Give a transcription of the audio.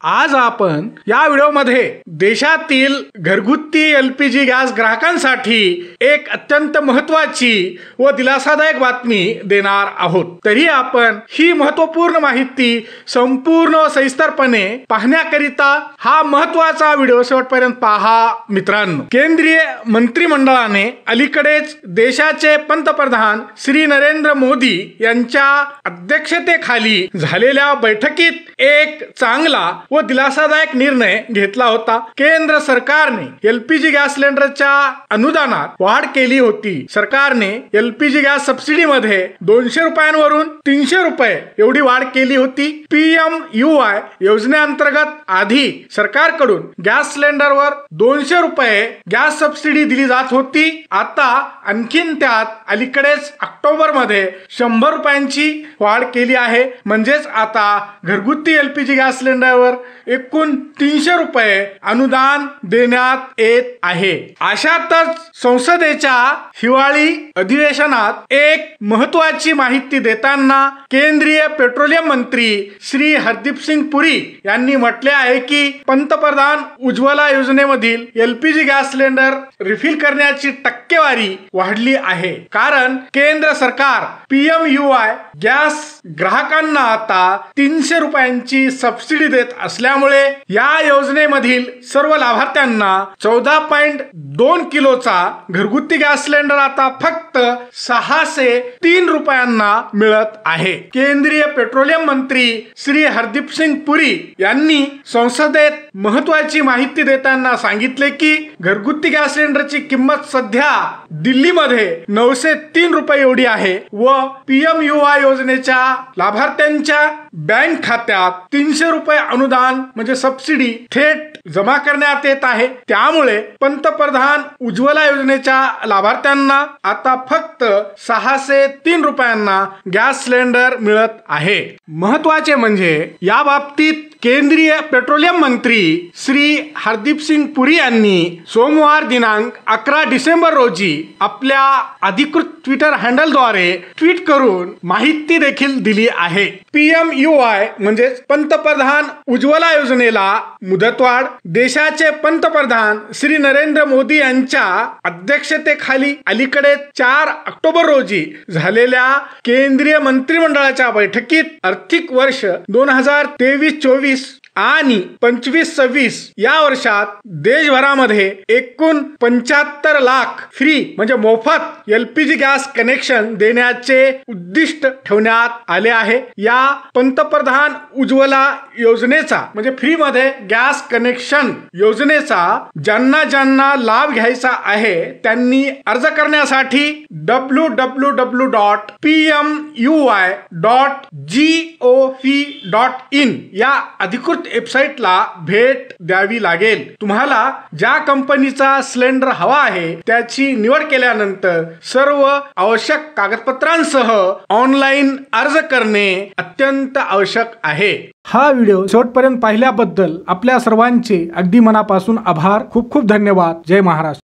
आज आपण या व्हिडिओमध्ये देशातील घरगुती एलपीजी गॅस ग्राहकांसाठी एक अत्यंत महत्त्वाची व दिलासादायक बातमी देणार आहोत। तरी आपण ही महत्त्वपूर्ण माहिती संपूर्ण व सविस्तरपणे पाहण्याकरिता हा महत्त्वाचा व्हिडिओ शेवटपर्यंत पहा मित्रांनो। केंद्रीय मंत्रिमंडळाने अलीकडेच देशाचे पंतप्रधान श्री नरेंद्र मोदी यांच्या अध्यक्षतेखाली झालेल्या बैठकीत एक चांगला व दिलासादायक निर्णय घेतला होता। केंद्र सरकारने एलपीजी गॅस सिलेंडरच्या अनुदानात वाढ केली होती। सरकारने एलपीजी गॅस सबसिडी मध्ये 200 रुपयांवरून 300 रुपये एवढी वाढ केली होती। PMUY योजनेअंतर्गत आधी सरकारकडून गॅस सिलेंडरवर 200 रुपये गॅस सबसिडी दिली जात होती। आता आणखीन त्यात अलीकडेच ऑक्टोबर मध्ये 100 रुपयांची वाढ केली आहे। म्हणजेच आता घरगुती एलपीजी गॅस सिलेंडरवर एकूण 300 रुपये अनुदान देण्यात येत आहे। अशातच संसदेच्या हिवाळी अधिवेशनात एक महत्त्वाची माहिती देताना केंद्रीय पेट्रोलियम मंत्री श्री हरदीप सिंग पुरी यांनी म्हटले आहे की पंतप्रधान उज्ज्वला योजनेमधील एलपीजी गॅस सिलेंडर रिफिल करण्याची टक्केवारी वाढली आहे। कारण केंद्र सरकार PMUY गॅस ग्राहकांना आता 300 रुपयांची सबसिडी देत असल्यामुळे या योजनेमधील सर्व लाभार्थ्यांना 14.2 किलोचा घरगुती गॅस सिलेंडर आता फक्त 603 रुपयांना मिळत आहे। केंद्रीय पेट्रोलियम मंत्री श्री हरदीप सिंग पुरी यांनी संसदेत महत्त्वाची माहिती देताना सांगितले की घरगुती गॅस सिलेंडरची किंमत सध्या दिल्लीमध्ये 903 रुपये एवढी आहे व PMUY योजनेच्या लाभार्थ्यांच्या बँक खात्यात 300 रुपये अनुदान म्हणजे सबसिडी थेट जमा करण्यात येत आहे। त्यामुळे पंतप्रधान उज्ज्वला योजनेच्या लाभार्थ्यांना आता फक्त 603 रुपयांना गॅस सिलेंडर मिळत आहे। महत्त्वाचे म्हणजे या बाबतीत केंद्रीय पेट्रोलियम मंत्री श्री हरदीप सिंग पुरी यांनी सोमवार दिनांक 11 डिसेंबर रोजी आपल्या अधिकृत ट्विटर हँडलद्वारे ट्विट करून माहिती देखील दिली आहे। PMUY म्हणजे पंतप्रधान उज्ज्वला योजनेला मुदतवाढ देशाचे पंतप्रधान श्री नरेंद्र मोदी यांच्या अध्यक्षतेखाली अलीकडे 4 ऑक्टोबर रोजी झालेल्या केंद्रीय मंत्रिमंडळाच्या बैठकीत आर्थिक वर्ष 2023-24 आणि 25-26 या वर्षात देशभरामध्ये एकूण 75 लाख फ्री म्हणजे मोफत एलपीजी गॅस कनेक्शन देण्याचे उद्दिष्ट ठेवण्यात आले आहे। या पंतप्रधान उज्ज्वला योजनेचा म्हणजे फ्री मध्ये गॅस कनेक्शन योजनेचा ज्यांना लाभ घ्यायचा आहे त्यांनी अर्ज करण्यासाठी www.pmuy.gov.in या अधिकृत वेबसाईटला भेट द्यावी लागेल। तुम्हाला ज्या कंपनीचा सिलेंडर हवा आहे त्याची निवड केल्यानंतर सर्व आवश्यक कागदपत्रांसह ऑनलाईन अर्ज करणे अत्यंत आवश्यक आहे। हा व्हिडिओ शेवटपर्यंत पाहिल्याबद्दल आपल्या सर्वांचे अगदी मनापासून आभार। खूप खूप धन्यवाद। जय महाराष्ट्र।